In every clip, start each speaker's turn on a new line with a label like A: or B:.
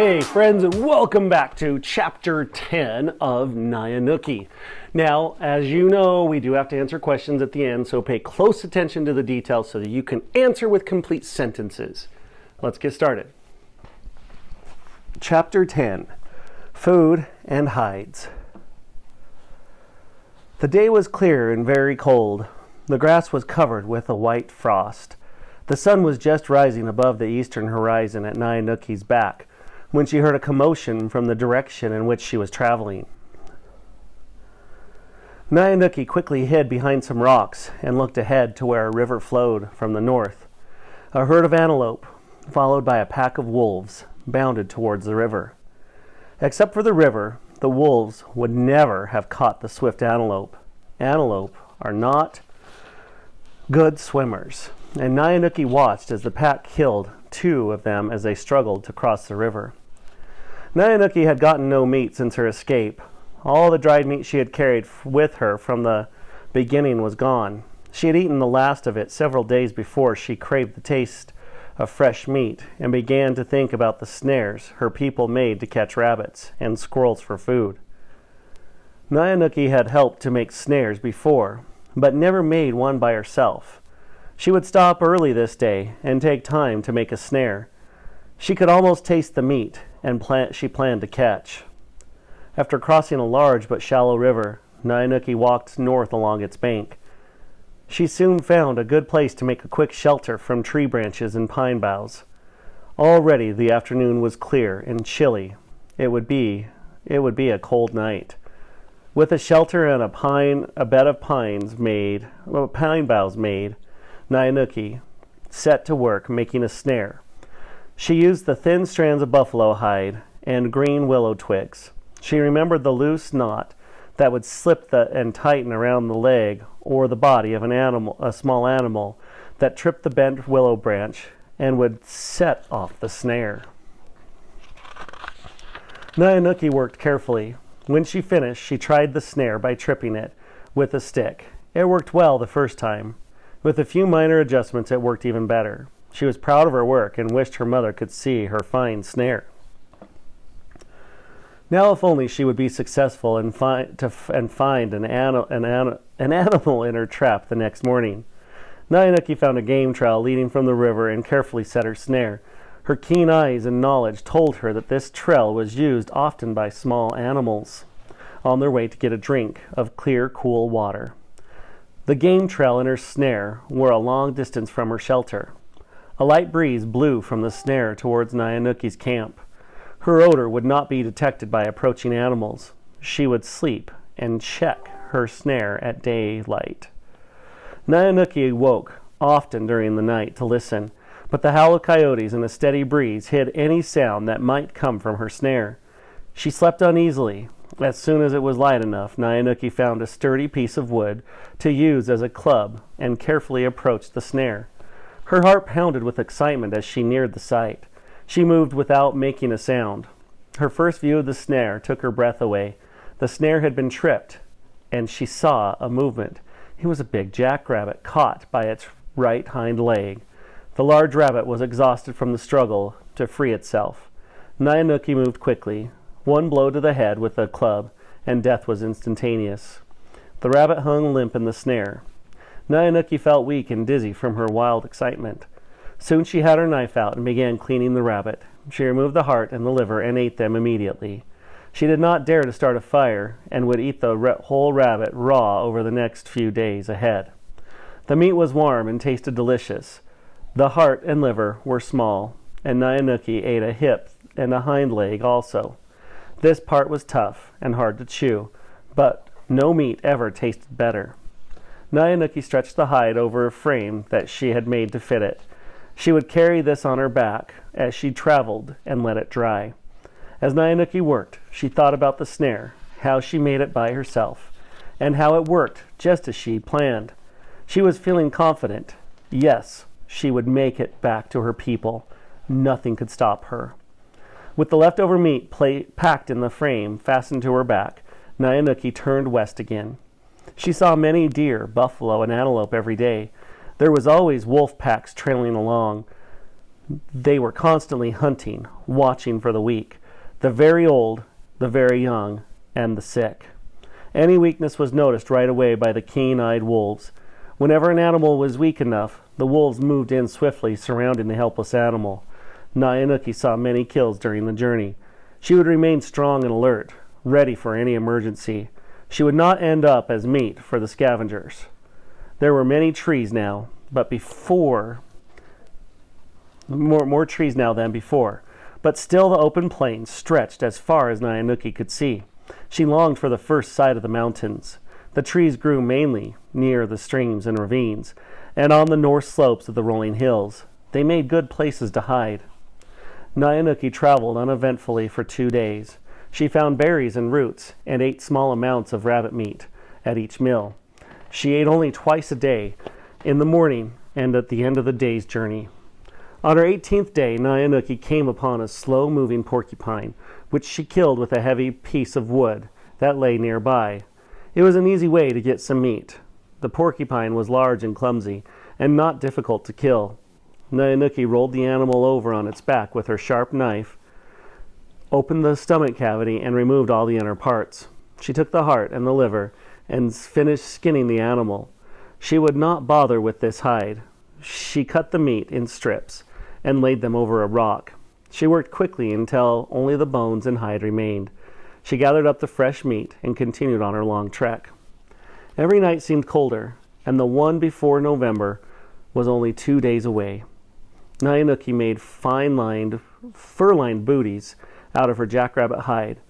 A: Hey friends, and welcome back to chapter 10 of Naya Nuki. Now, as you know, we do have to answer questions at the end, so pay close attention to the details so that you can answer with complete sentences. Let's get started. Chapter 10, Food and Hides. The day was clear and very cold. The grass was covered with a white frost. The sun was just rising above the eastern horizon at Naya Nuki's back when she heard a commotion from the direction in which she was traveling. Naya Nuki quickly hid behind some rocks and looked ahead to where a river flowed from the north. A herd of antelope, followed by a pack of wolves, bounded towards the river. Except for the river, the wolves would never have caught the swift antelope. Antelope are not good swimmers, and Naya Nuki watched as the pack killed two of them as they struggled to cross the river. Naya Nuki had gotten no meat since her escape. All the dried meat she had carried with her from the beginning was gone. She had eaten the last of it several days before she craved the taste of fresh meat and began to think about the snares her people made to catch rabbits and squirrels for food. Naya Nuki had helped to make snares before, but never made one by herself. She would stop early this day and take time to make a snare. She could almost taste the meat and she planned to catch. After crossing a large but shallow river, Naya Nuki walked north along its bank. She soon found a good place to make a quick shelter from tree branches and pine boughs. Already the afternoon was clear and chilly. It would be a cold night. With a shelter and a bed of pine boughs made, Naya Nuki set to work making a snare. She used the thin strands of buffalo hide and green willow twigs. She remembered the loose knot that would slip and tighten around the leg or the body of a small animal that tripped the bent willow branch and would set off the snare. Naya Nuki worked carefully. When she finished, she tried the snare by tripping it with a stick. It worked well the first time. With a few minor adjustments, it worked even better. She was proud of her work and wished her mother could see her fine snare. Now, if only she would be successful and find an animal in her trap the next morning. Naya Nuki found a game trail leading from the river and carefully set her snare. Her keen eyes and knowledge told her that this trail was used often by small animals on their way to get a drink of clear, cool water. The game trail and her snare were a long distance from her shelter. A light breeze blew from the snare towards Naya Nuki's camp. Her odor would not be detected by approaching animals. She would sleep and check her snare at daylight. Naya Nuki woke often during the night to listen, but the howl of coyotes and a steady breeze hid any sound that might come from her snare. She slept uneasily. As soon as it was light enough, Naya Nuki found a sturdy piece of wood to use as a club and carefully approached the snare. Her heart pounded with excitement as she neared the site. She moved without making a sound. Her first view of the snare took her breath away. The snare had been tripped, and she saw a movement. It was a big jackrabbit caught by its right hind leg. The large rabbit was exhausted from the struggle to free itself. Naya Nuki moved quickly. One blow to the head with a club, and death was instantaneous. The rabbit hung limp in the snare. Naya Nuki felt weak and dizzy from her wild excitement. Soon she had her knife out and began cleaning the rabbit. She removed the heart and the liver and ate them immediately. She did not dare to start a fire and would eat the whole rabbit raw over the next few days ahead. The meat was warm and tasted delicious. The heart and liver were small, and Naya Nuki ate a hip and a hind leg also. This part was tough and hard to chew, but no meat ever tasted better. Naya Nuki stretched the hide over a frame that she had made to fit it. She would carry this on her back as she traveled and let it dry. As Naya Nuki worked, she thought about the snare, how she made it by herself, and how it worked just as she planned. She was feeling confident. Yes, she would make it back to her people. Nothing could stop her. With the leftover meat packed in the frame fastened to her back, Naya Nuki turned west again. She saw many deer, buffalo, and antelope every day. There was always wolf packs trailing along. They were constantly hunting, watching for the weak, the very old, the very young, and the sick. Any weakness was noticed right away by the keen-eyed wolves. Whenever an animal was weak enough, the wolves moved in swiftly, surrounding the helpless animal. Naya Nuki saw many kills during the journey. She would remain strong and alert, ready for any emergency. She would not end up as meat for the scavengers. There were many trees now, but more trees now than before. But still the open plains stretched as far as Naya Nuki could see. She longed for the first sight of the mountains. The trees grew mainly near the streams and ravines, and on the north slopes of the rolling hills. They made good places to hide. Naya Nuki traveled uneventfully for 2 days. She found berries and roots, and ate small amounts of rabbit meat at each meal. She ate only twice a day, in the morning and at the end of the day's journey. On her 18th day, Naya Nuki came upon a slow-moving porcupine, which she killed with a heavy piece of wood that lay nearby. It was an easy way to get some meat. The porcupine was large and clumsy, and not difficult to kill. Naya Nuki rolled the animal over on its back with her sharp knife, opened the stomach cavity, and removed all the inner parts. She took the heart and the liver and finished skinning the animal. She would not bother with this hide. She cut the meat in strips and laid them over a rock. She worked quickly until only the bones and hide remained. She gathered up the fresh meat and continued on her long trek. Every night seemed colder, and the one before November was only 2 days away. Naya Nuki made fur-lined booties out of her jackrabbit hide.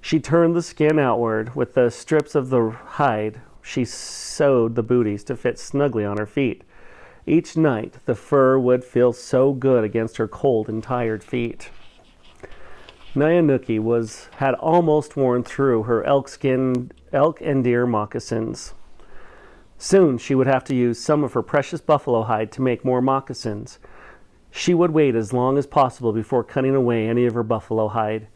A: She turned the skin outward. With the strips of the hide, she sewed the booties to fit snugly on her feet. Each night, the fur would feel so good against her cold and tired feet. Naya Nuki had almost worn through her elk and deer moccasins. Soon she would have to use some of her precious buffalo hide to make more moccasins. She would wait as long as possible before cutting away any of her buffalo hide.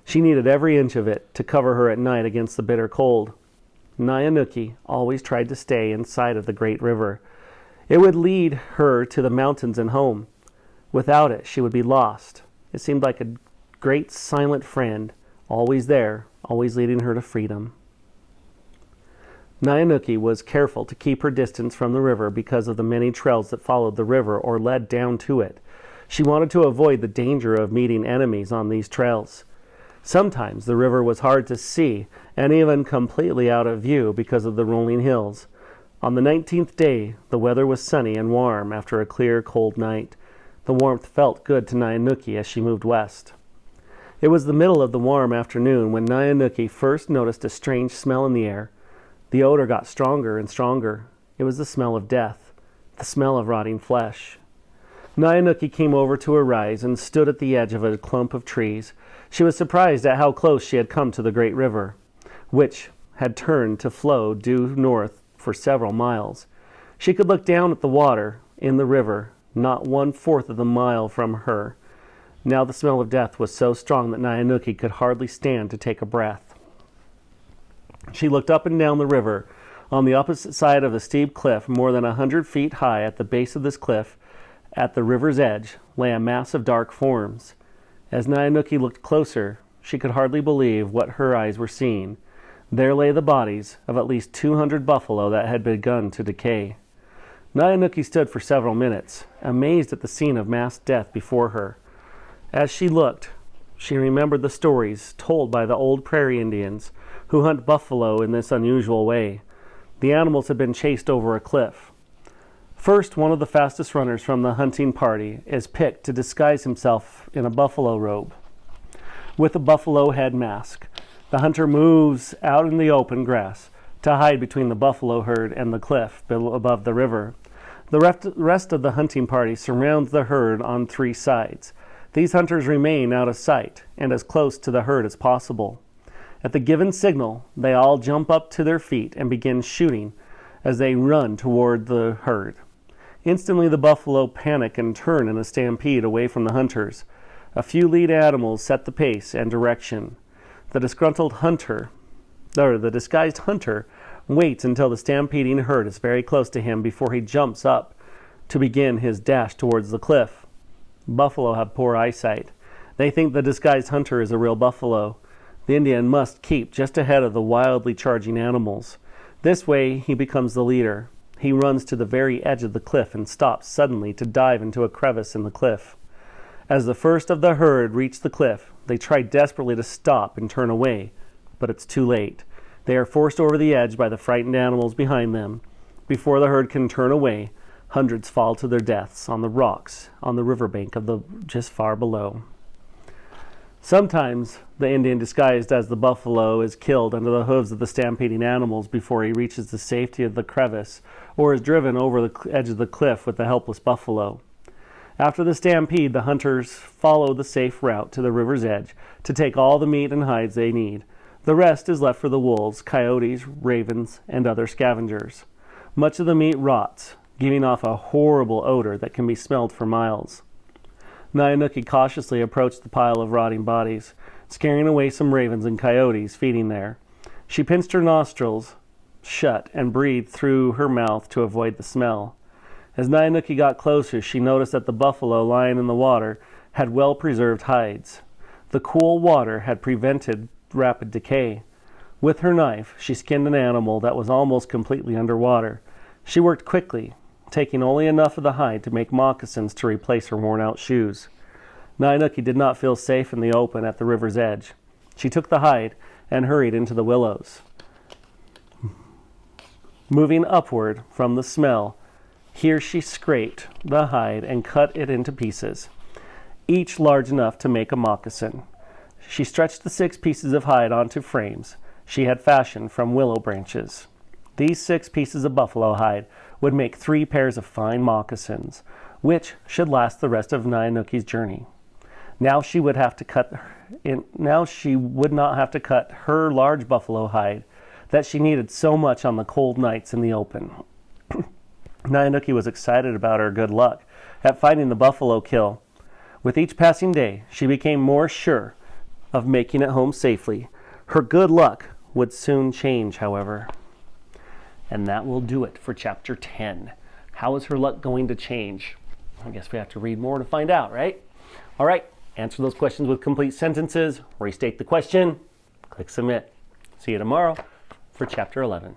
A: She needed every inch of it to cover her at night against the bitter cold. Naya Nuki always tried to stay in sight of the great river. It would lead her to the mountains and home. Without it, she would be lost. It seemed like a great silent friend, always there, always leading her to freedom. Naya Nuki was careful to keep her distance from the river because of the many trails that followed the river or led down to it. She wanted to avoid the danger of meeting enemies on these trails. Sometimes the river was hard to see and even completely out of view because of the rolling hills. On the 19th day, the weather was sunny and warm after a clear, cold night. The warmth felt good to Naya Nuki as she moved west. It was the middle of the warm afternoon when Naya Nuki first noticed a strange smell in the air. The odor got stronger and stronger. It was the smell of death, the smell of rotting flesh. Naya Nuki came over to her rise and stood at the edge of a clump of trees. She was surprised at how close she had come to the great river, which had turned to flow due north for several miles. She could look down at the water in the river, not 1/4 of a mile from her. Now the smell of death was so strong that Naya Nuki could hardly stand to take a breath. She looked up and down the river. On the opposite side of a steep cliff, more than 100 feet high, at the base of this cliff, at the river's edge, lay a mass of dark forms. As Naya Nuki looked closer, she could hardly believe what her eyes were seeing. There lay the bodies of at least 200 buffalo that had begun to decay. Naya Nuki stood for several minutes, amazed at the scene of mass death before her. As she looked, she remembered the stories told by the old prairie Indians who hunt buffalo in this unusual way. The animals had been chased over a cliff. First, one of the fastest runners from the hunting party is picked to disguise himself in a buffalo robe with a buffalo head mask. The hunter moves out in the open grass to hide between the buffalo herd and the cliff above the river. The rest of the hunting party surrounds the herd on 3 sides. These hunters remain out of sight and as close to the herd as possible. At the given signal, they all jump up to their feet and begin shooting as they run toward the herd. Instantly, the buffalo panic and turn in a stampede away from the hunters. A few lead animals set the pace and direction. The disguised hunter waits until the stampeding herd is very close to him before he jumps up to begin his dash towards the cliff. Buffalo have poor eyesight. They think the disguised hunter is a real buffalo. The Indian must keep just ahead of the wildly charging animals. This way he becomes the leader. He runs to the very edge of the cliff and stops suddenly to dive into a crevice in the cliff. As the first of the herd reach the cliff, they try desperately to stop and turn away, but it's too late. They are forced over the edge by the frightened animals behind them. Before the herd can turn away, hundreds fall to their deaths on the rocks on the riverbank of the just far below. Sometimes the Indian disguised as the buffalo is killed under the hooves of the stampeding animals before he reaches the safety of the crevice, or is driven over the edge of the cliff with the helpless buffalo. After the stampede, the hunters follow the safe route to the river's edge to take all the meat and hides they need. The rest is left for the wolves, coyotes, ravens, and other scavengers. Much of the meat rots, giving off a horrible odor that can be smelled for miles. Naya and Nuki cautiously approached the pile of rotting bodies, scaring away some ravens and coyotes feeding there. She pinched her nostrils shut and breathed through her mouth to avoid the smell. As Naya and Nuki got closer, she noticed that the buffalo lying in the water had well-preserved hides. The cool water had prevented rapid decay. With her knife, she skinned an animal that was almost completely underwater. She worked quickly, taking only enough of the hide to make moccasins to replace her worn-out shoes. Naya and Nuki did not feel safe in the open at the river's edge. She took the hide and hurried into the willows. Moving upward from the smell, here she scraped the hide and cut it into pieces, each large enough to make a moccasin. She stretched the 6 pieces of hide onto frames she had fashioned from willow branches. These 6 pieces of buffalo hide would make 3 pairs of fine moccasins, which should last the rest of Naya and Nuki's journey. Now she would not have to cut her large buffalo hide that she needed so much on the cold nights in the open. Naya and Nuki was excited about her good luck at finding the buffalo kill. With each passing day, she became more sure of making it home safely. Her good luck would soon change, however. And that will do it for chapter 10. How is her luck going to change? I guess we have to read more to find out, right? All right, answer those questions with complete sentences, restate the question, click submit. See you tomorrow for chapter 11.